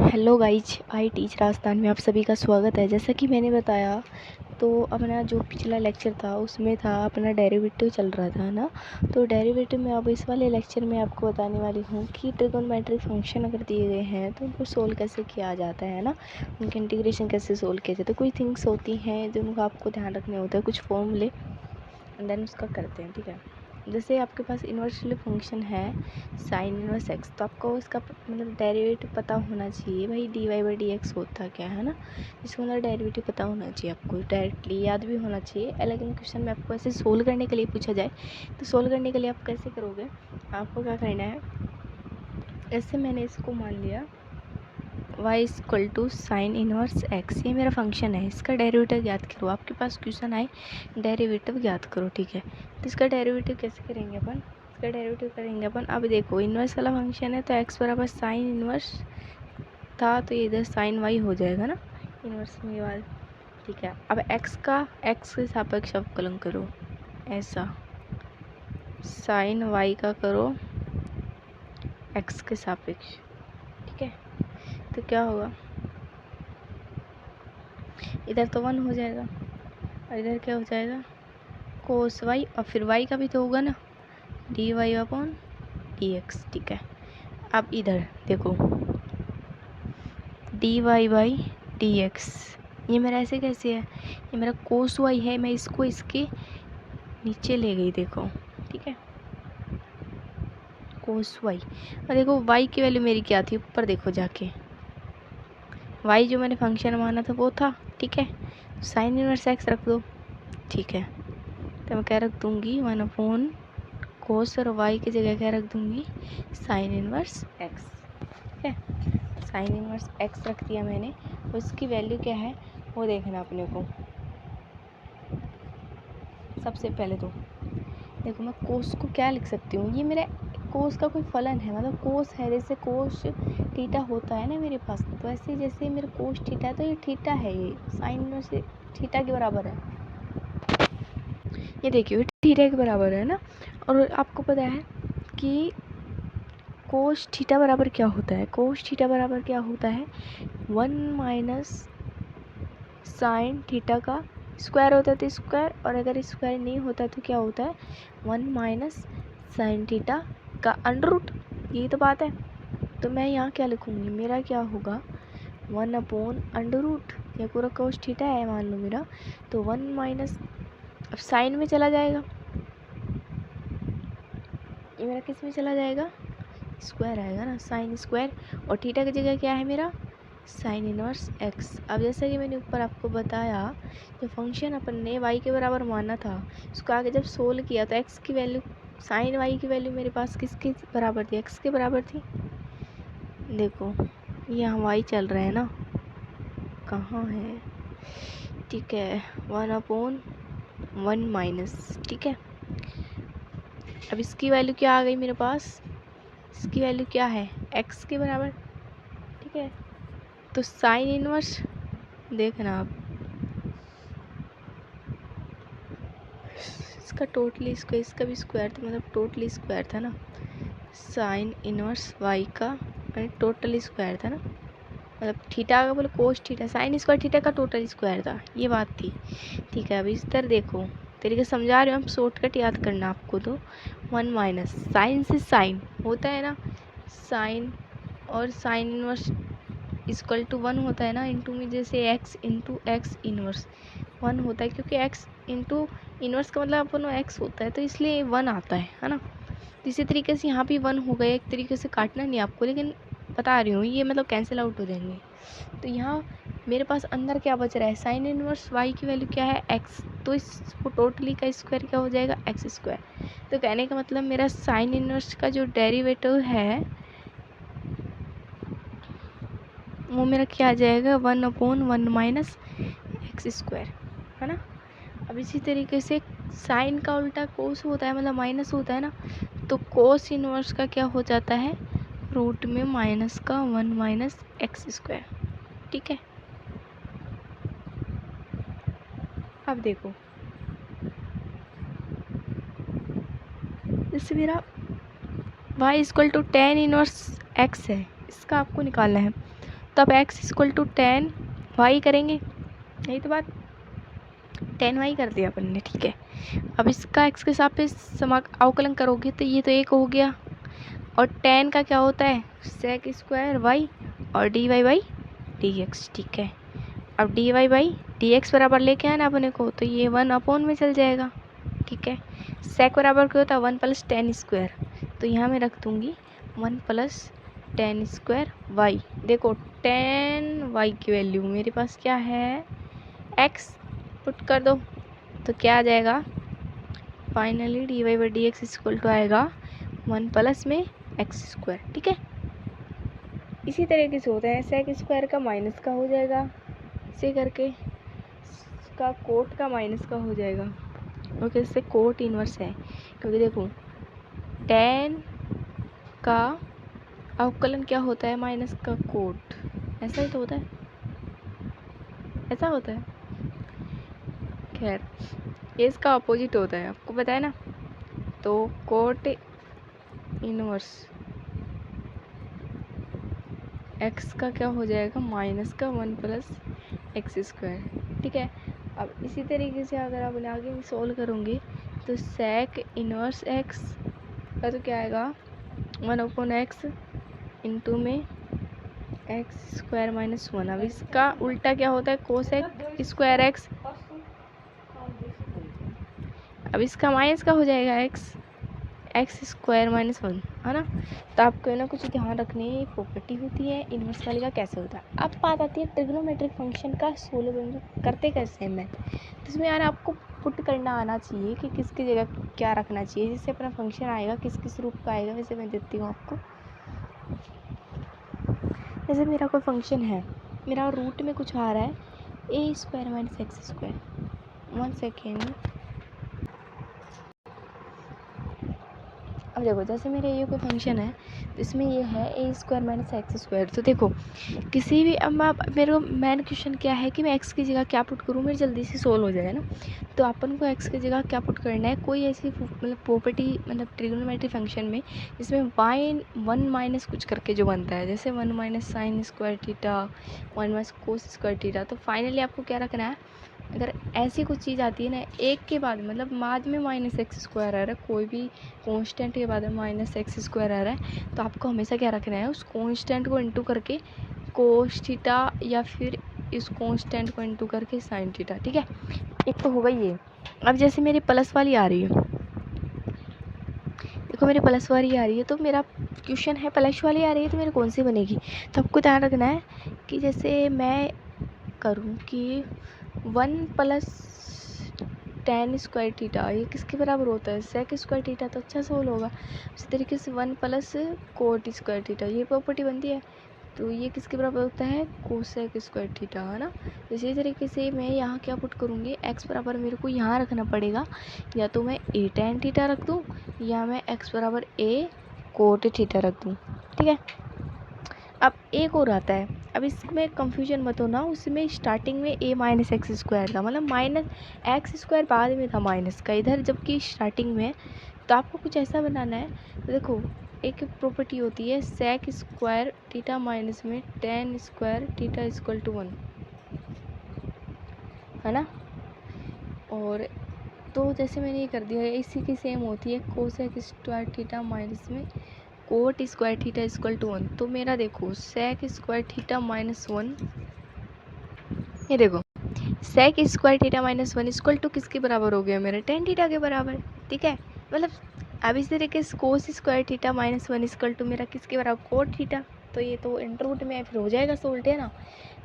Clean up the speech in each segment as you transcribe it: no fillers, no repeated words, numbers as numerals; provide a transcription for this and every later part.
Hello guys, I teach Rajasthan में आप सभी का स्वागत है। जैसा कि मैंने बताया तो अपना जो पिछला लेक्चर था उसमें था अपना डेरिवेटिव चल रहा था ना। तो डेरिवेटिव में अब इस वाले लेक्चर में आपको बताने वाली हूँ कि ट्रिगोनोमेट्रिक फंक्शन अगर दिए गए हैं तो उनको सोल्व कैसे किया जाता है ना, उनके इंटीग्रेशन कैसे सोल्व किया जाता है। तो कुछ थिंग्स होती हैं जिनको आपको ध्यान रखने होता है, कुछ फॉर्मूले एंड देन उसका करते हैं, ठीक है। जैसे आपके पास इन्वर्सली फंक्शन है साइन इनवर्स एक्स, तो आपको इसका मतलब डेरिवेटिव पता होना चाहिए भाई, d y by d x होता क्या है ना, इसका मतलब डेरिवेटिव पता होना चाहिए, आपको डायरेक्टली याद भी होना चाहिए। लेकिन क्वेश्चन में आपको ऐसे सोल्व करने के लिए पूछा जाए तो सोल्व करने के लिए आप कैसे करोगे, आपको क्या करना है, ऐसे मैंने इसको मान लिया y equal to sine inverse x, ये मेरा फंक्शन है, इसका डेरिवेटिव ज्ञात करो। आपके पास क्वेश्चन आए डेरिवेटिव ज्ञात करो, ठीक है। तो इसका डेरिवेटिव कैसे करेंगे अपन, इसका डेरिवेटिव करेंगे अपन, अब देखो इन्वर्स वाला फंक्शन है तो x बराबर साइन इनवर्स था तो ये इधर साइन y हो जाएगा ना इनवर्स में वाला, ठीक है। अब x के सापेक्ष अवकलन करो, ऐसा साइन y का करो x के सापेक्ष, ठीक है। तो क्या होगा, इधर तो 1 हो जाएगा और इधर क्या हो जाएगा कोस वाई, और फिर वाई का भी तो होगा ना, d y upon d x, ठीक है। अब इधर देखो d y by d x, ये मेरा ऐसे कैसे है, ये मेरा कोस वाई है, मैं इसको इसके नीचे ले गई, देखो ठीक है, कोस वाई। और देखो वाई की वैल्यू मेरी क्या थी, ऊपर देखो जाके, वाई जो मैंने फंक्शन माना था वो था, ठीक है। साइन इनवर्स एक्स रख दो, ठीक है। तो मैं क्या रख दूँगी 1 कोस, और वाई की जगह क्या रख दूँगी साइन इनवर्स एक्स, ठीक है। साइन इनवर्स एक्स रख दिया मैंने, उसकी वैल्यू क्या है वो देखना अपने को। सबसे पहले तो देखो मैं कोस को क्या लिख सकती हूँ, ये मेरा कोस का कोई फलन है, मतलब कोस है, जैसे कोस थीटा होता है ना मेरे पास, तो ऐसे जैसे मेरे कोस थीटा है तो ये थीटा है, ये साइन इनवर्स थीटा के बराबर है, ये देखिए थीटा के बराबर है ना। और आपको पता है कि कोस थीटा बराबर क्या होता है, कोस थीटा बराबर क्या होता है 1 माइनस साइन थीटा का स्क्वायर होता है तो स्क्वायर, और अगर स्क्वायर नहीं होता तो क्या होता है 1 माइनस साइन थीटा का अंडर रूट, यही तो बात है। तो मैं यहाँ क्या लिखूँगी, मेरा क्या होगा 1 अपॉन अंडर रूट, ये पूरा कोस थीटा है मान लो मेरा, तो 1 माइनस, अब साइन में चला जाएगा, ये मेरा किस में चला जाएगा स्क्वायर आएगा ना, साइन स्क्वायर, और थीटा की जगह क्या है मेरा साइन इनवर्स एक्स। अब जैसा कि मैंने ऊपर आपको बताया, जो फंक्शन अपन ने y के बराबर माना था उसको आगे जब सोल्व किया तो x की वैल्यू, साइन y की वैल्यू मेरे पास किसके बराबर थी, x के बराबर थी। देखो यहाँ y चल रहा है ना, कहाँ है, ठीक है 1/1 माइनस, ठीक है। अब इसकी वैल्यू क्या आ गई मेरे पास, इसकी वैल्यू क्या है x के बराबर, ठीक है। तो साइन इनवर्स देखना आप, इसका टोटली स्क्वायर, इसका भी स्क्वायर था, मतलब टोटली स्क्वायर था ना, साइन इनवर्स वाई का टोटली स्क्वायर था ना, मतलब थीटा का बोले cos theta, sine square theta का टोटल स्क्वायर था, ये बात थी, ठीक है। अब इस तरह देखो तरीके समझा रहे हो, हम शॉर्टकट याद करना आपको, तो 1 माइनस साइन से साइन होता है ना, साइन और साइन इनवर्स इक्वल टू 1 होता है ना, इंटू में जैसे x इंटू एक्स इनवर्स 1 होता है, क्योंकि x इंटू इनवर्स का मतलब अपन x होता है तो इसलिए 1 आता है ना। तो इसी तरीके से यहाँ भी 1 हो गया, एक तरीके से काटना नहीं आपको, लेकिन बता रही हूँ ये मतलब कैंसिल आउट हो जाएंगे। तो यहाँ मेरे पास अंदर क्या बच रहा है, साइन इनवर्स y की वैल्यू क्या है x, तो इसको टोटली का स्क्वायर क्या हो जाएगा एक्स स्क्वायर। तो कहने का मतलब मेरा साइन इनवर्स का जो डेरिवेटिव है वो मेरा क्या आ जाएगा 1/1 माइनस एक्स स्क्वायर, है ना। अब इसी तरीके से साइन का उल्टा कोस होता है, मतलब माइनस होता है ना, तो कोस इनवर्स का क्या हो जाता है रूट में माइनस का 1 माइनस एक्स स्क्वायर, ठीक है। अब देखो जैसे मेरा y equal to tan inverse x है, इसका आपको निकालना है। तो अब x इक्वल टू 10y करेंगे, यही तो बात, 10y कर दिया अपन ने, ठीक है। अब इसका x के सापेक्ष अवकलन करोगे तो ये तो 1 हो गया, और 10 का क्या होता है sec स्क्वायर y और dy बाई dx, ठीक है। अब dy बाई dx बराबर लेके आना अपने को, तो ये 1 अपॉन में चल जाएगा, ठीक है। sec बराबर क्या होता है 1 प्लस 10 स्क्वायर, तो यहाँ मैं रख दूँगी 1 प्लस 10 स्क्वायर y। देखो 10y की वैल्यू मेरे पास क्या है x, पुट कर दो तो क्या आ जाएगा finally d y by d x equal to आएगा 1 प्लस में एक्स स्क्वायर, ठीक है। इसी तरीके से होता है, सेक स्क्वायर का माइनस का हो जाएगा, इसे करके का कोट का माइनस का हो जाएगा, ओके। इससे कोट इनवर्स है, क्योंकि देखो 10 का अवकलन क्या होता है माइनस का कोट, ऐसा ही तो होता है, ऐसा होता है। खैर ये इसका अपोजिट होता है, आपको पता है ना। तो कोट इनवर्स एक्स का क्या हो जाएगा माइनस का 1 प्लस एक्स स्क्वायर, ठीक है। अब इसी तरीके से अगर आप आगे सोल्व करोगे तो सेक इनवर्स एक्स का तो क्या आएगा 1 अपॉन एक्स इंटू में एक्स स्क्वायर माइनस 1। अब इसका उल्टा क्या होता है कोसेक स्क्वायर एक्स, अब इसका माइनस का हो जाएगा एक्स स्क्वायर माइनस 1, है ना। तो आपको ना कुछ ध्यान रखने ये प्रॉपर्टी होती है इनवर्स वाली का कैसे होता है। अब बात आती है ट्रिग्नोमेट्रिक फंक्शन का सोल्व करते कैसे हैं मैं, तो इसमें यार आपको पुट करना आना चाहिए कि किसकी जगह क्या रखना चाहिए, जिससे अपना फंक्शन आएगा किस किस रूप का आएगा। वैसे मैं देती हूँ आपको, जैसे मेरा कोई फंक्शन है, मेरा रूट में कुछ आ रहा है a square minus x square, 1 second. अब देखो जैसे मेरे ये कोई फंक्शन है तो इसमें ये है a square minus x square. तो देखो किसी भी, अब मेरे को मेन क्वेश्चन क्या है कि मैं एक्स की जगह क्या पुट करूँ, मेरी जल्दी से सोल्व हो जाएगा ना। तो अपन को एक्स की जगह क्या पुट करना है, कोई ऐसी मतलब प्रॉपर्टी मतलब ट्रिग्नोमेट्री फंक्शन में इसमें वाई 1 माइनस कुछ करके जो बनता है, जैसे 1 minus sine square theta, 1 minus cos square theta. तो फाइनली आपको क्या रखना है, अगर ऐसी कुछ चीज़ आती है ना एक के बाद मतलब बाद में माइनस एक्स स्क्वायर आ रहा है, कोई भी कांस्टेंट के बाद में माइनस एक्स स्क्वायर आ रहा है, तो आपको हमेशा क्या रखना है उस कांस्टेंट को इंटू करके कोस थीटा या फिर इस कांस्टेंट को इंटू करके साइन थीटा, ठीक है। एक तो होगा ये। अब जैसे मेरी प्लस वाली आ रही है, देखो मेरी प्लस वाली आ रही है, तो मेरा क्वेश्चन है प्लस वाली आ रही है तो मेरी कौन सी बनेगी। तो आपको ध्यान रखना है कि जैसे मैं करूँ कि 1 प्लस 10 स्क्वायर थीटा ये किसके बराबर होता है सेक स्क्वायर थीटा, तो अच्छा सोल्व होगा। इसी तरीके से 1 प्लस कोट स्क्वायर थीटा ये प्रॉपर्टी बनती है, तो ये किसके बराबर होता है कोसेक स्क्वायर थीटा, है ना। इसी तरीके से मैं यहाँ क्या पुट करूँगी, एक्स बराबर मेरे को यहाँ रखना पड़ेगा, या तो मैं ए टेन थीटा रख दूँ या मैं एक्स बराबर ए कोट थीटा रख दूँ, ठीक है। अब एक और आता है, अब इसमें कंफ्यूजन मत होना, उसमें स्टार्टिंग में ए माइनस एक्स स्क्वायर था, मतलब माइनस एक्स स्क्वायर बाद में था माइनस का इधर, जबकि स्टार्टिंग में। तो आपको कुछ ऐसा बनाना है, तो देखो एक प्रॉपर्टी होती है सेक स्क्वायर थीटा माइनस में 10 स्क्वायर थीटा इक्वल टू 1, है ना। और तो जैसे मैंने ये कर दिया है, इसी की सेम होती है कोसेक स्क्वायर थीटा माइनस में cot square theta equal to 1। तो मेरा देखो सेक स्क्वायर थीटा माइनस 1, ये देखो sec square theta minus 1 equal to किसके बराबर हो गया मेरा 10 थीटा के बराबर, ठीक है। मतलब अब इस तरीके से cos square theta minus 1 equal to मेरा किसके बराबर कोट थीटा, तो ये तो इंटर रूट में फिर हो जाएगा सोल्ट, है ना।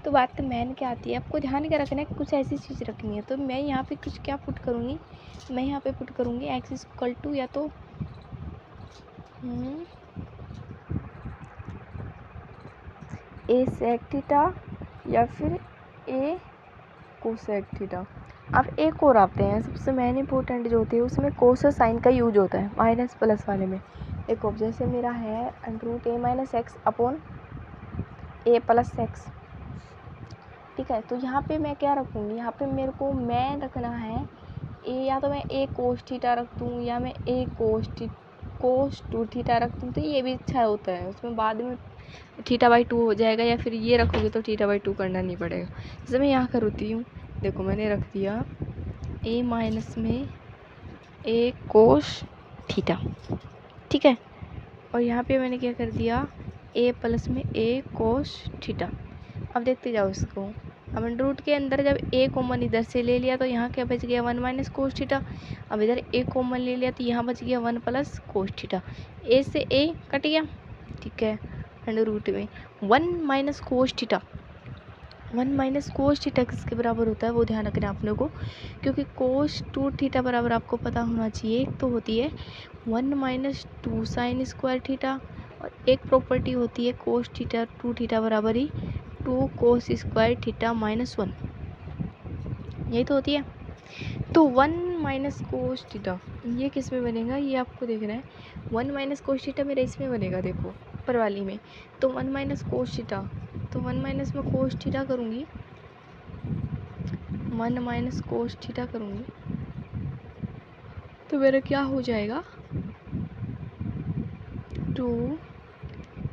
तो बात तो मैन क्या आती है, आपको ध्यान क्या रखना है, कुछ ऐसी चीज़ रखनी है। तो मैं यहाँ पे कुछ क्या पुट करूँगी, मैं यहाँ पे पुट करूँगी एक्स इक्वल टू या तो ए सेक थीटा या फिर ए कोसेक थीटा। अब एक और आते हैं, सबसे मेन इंपॉर्टेंट जो होती है उसमें कोस और साइन का यूज होता है माइनस प्लस वाले में। देखो जैसे मेरा है अंडरूट ए माइनस एक्स अपॉन ए प्लस एक्स, ठीक है। तो यहाँ पे मैं क्या रखूँगी, यहाँ पे मेरे को मैं रखना है ए, या तो मैं ए कोस थीटा रख दूँ या मैं ए कोस 2 थीटा रख दूँ, तो ये भी अच्छा होता है, उसमें बाद में थीटा बाई 2 हो जाएगा, या फिर ये रखोगे तो थीटा बाई 2 करना नहीं पड़ेगा। जैसे मैं यहाँ करती हूँ, देखो मैंने रख दिया a माइनस में a कोस थीटा, ठीक है। और यहाँ पे मैंने क्या कर दिया, a प्लस में a कोस थीटा। अब देखते जाओ इसको, अब अंडर रूट के अंदर जब a कॉमन इधर से ले लिया तो यहाँ क्या बच गया 1 माइनस कोस थीटा। अब इधर a कॉमन ले लिया तो यहाँ बच गया 1 प्लस कोस थीटा। a से a कट गया, ठीक है। अंडर रूट में 1 minus cos theta, 1 minus cos theta किसके बराबर होता है वो ध्यान रखना आपने को, क्योंकि कोस 2 थीटा बराबर आपको पता होना चाहिए। एक तो होती है 1 माइनस 2 साइन स्क्वायर थीटा, और एक प्रॉपर्टी होती है कोस थीटा 2 थीटा बराबर ही 2 कोस स्क्वायर थीटा माइनस 1, यही तो होती है। तो 1 माइनस कोस थीटा ये किस में बनेगा, ये आपको देखना है। 1 माइनस कोस थीटा मेरा इसमें बनेगा, देखो ऊपर वाली में। तो 1 माइनस कोस थीटा, तो 1 माइनस में कोस थीटा करूँगी, 1 माइनस कोस थीटा करूँगी तो मेरा क्या हो जाएगा 2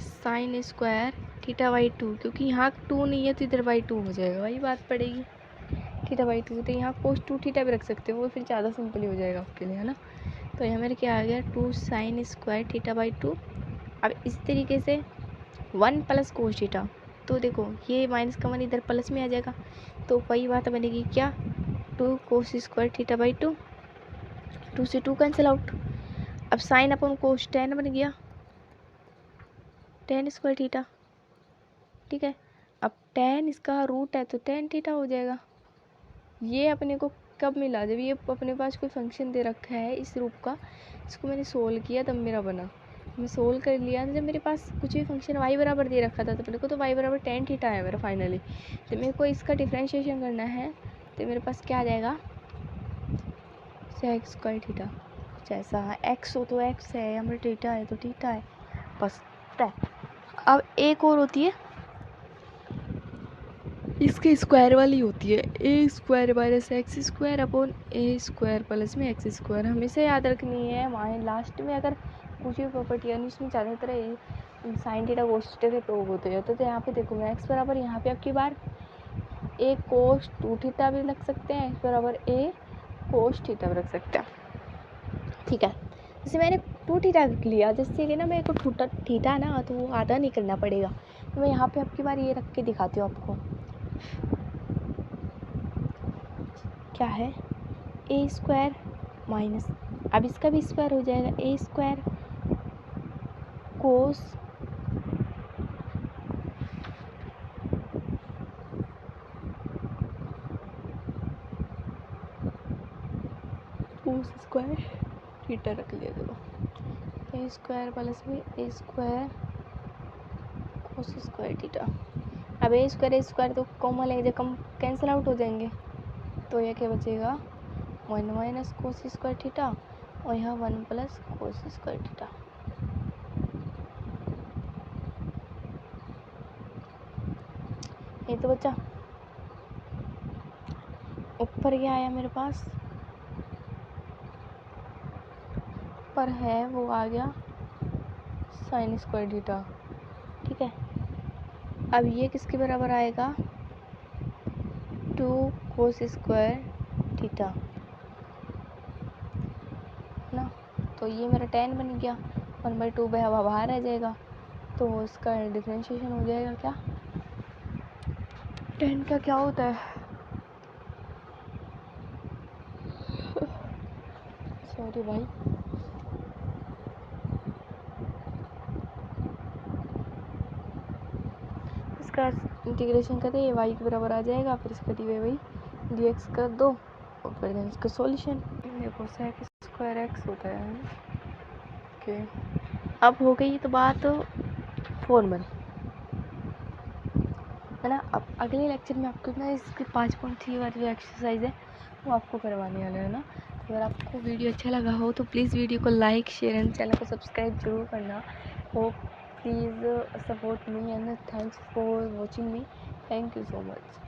साइन स्क्वायर थीटा बाई 2, क्योंकि यहाँ 2 नहीं है तो इधर बाई 2 हो जाएगा, वही बात पड़ेगी थीटा बाई 2। तो यहाँ कोस 2 थीटा भी रख सकते हो, वो फिर ज़्यादा सिंपल हो जाएगा आपके लिए, है ना। तो यहाँ मेरे क्या आ गया 2 साइन स्क्वायर थीटा बाई 2। अब इस तरीके से 1 प्लस कोस थीटा, तो देखो ये माइनस का 1 इधर प्लस में आ जाएगा, तो वही बात बनेगी क्या 2 कोस स्क्वायर थीटा बाई 2, 2 से 2 कैंसिल आउट। अब साइन अपन कोस 10 बन गया 10 स्क्वायर थीटा, ठीक है। अब 10 इसका रूट है तो 10 थीटा हो जाएगा। ये अपने को कब मिला, जब ये अपने पास कोई फंक्शन दे रखा है इस रूप का, इसको मैंने सोल्व किया तब मेरा बना। मैं सोल्व कर लिया जब मेरे पास कुछ भी फंक्शन y बराबर दे रखा था, तो अपने को तो y बराबर 10 थीटा है मेरा फाइनली। तो मेरे को इसका डिफ्रेंशिएशन करना है, तो मेरे पास क्या आ जाएगा सेक स्क्वायर थीटा, कुछ ऐसा है। x हो तो x है, हमारा थीटा है तो थीटा है, बस है। अब एक और होती है, इसके स्क्वायर वाली होती है a square minus x square upon a square plus में एक्स स्क्वायर। हमेशा याद रखनी है, वहाँ लास्ट में अगर कुछ भी प्रॉपर्टी यानी उसमें ज़्यादातर साइन थीटा कोस थीटा के प्रूव होते हैं। तो यहाँ पे देखो मैं एक्स बराबर यहाँ पे आपकी बार ए कोस 2 थीटा भी रख सकते हैं, एक्स बराबर ए कोस थीटा भी रख सकते हैं, ठीक है। जैसे मैंने 2 थीटा रख लिया, जिससे कि ना मेरे को थीटा है ना तो वो आधा नहीं करना पड़ेगा। तो मैं यहाँ पे आपकी बार ये रख के दिखाती हूँ आपको, क्या है ए स्क्वायर माइनस, अब इसका भी स्क्वायर हो जाएगा ए स्क्वायर कोस स्क्वायर थीटा रख लिया, देखो ए स्क्वायर प्लस में ए स्क्वायर कोस स्क्वायर थीटा। अब ए स्क्वायर तो कॉमन है, जब कम कैंसिल आउट हो जाएंगे, तो यह क्या बचेगा 1 माइनस कोस स्क्वायर थीटा, और यहाँ 1 प्लस कोस स्क्वायर थीटा। ये तो बच्चा ऊपर क्या आया मेरे पास, पर है वो आ गया साइन स्क्वायर थीटा, ठीक है। अब ये किसके बराबर आएगा 2 कोस स्क्वायर थीटा ना। तो ये मेरा 10 बन गया, 1/2 बाहर आ जाएगा, तो इसका डिफरेंशिएशन हो जाएगा क्या 10 का क्या होता है, सॉरी भाई, इसका इंटीग्रेशन करते ये y के बराबर आ जाएगा, फिर इसका डी वाई dx कर दो, और फिर देन इसका सॉल्यूशन देखो सेक स्क्वायर x होता है, ओके। अब हो गई तो बात फॉर्मल, है ना। अब अगले लेक्चर में आपको ना इसकी 5.3 वाली जो एक्सरसाइज है वो आपको करवाने वाला है ना। तो अगर आपको वीडियो अच्छा लगा हो तो प्लीज़ वीडियो को लाइक शेयर एंड चैनल को सब्सक्राइब जरूर करना हो। Please support me and thanks for watching me, thank you so much.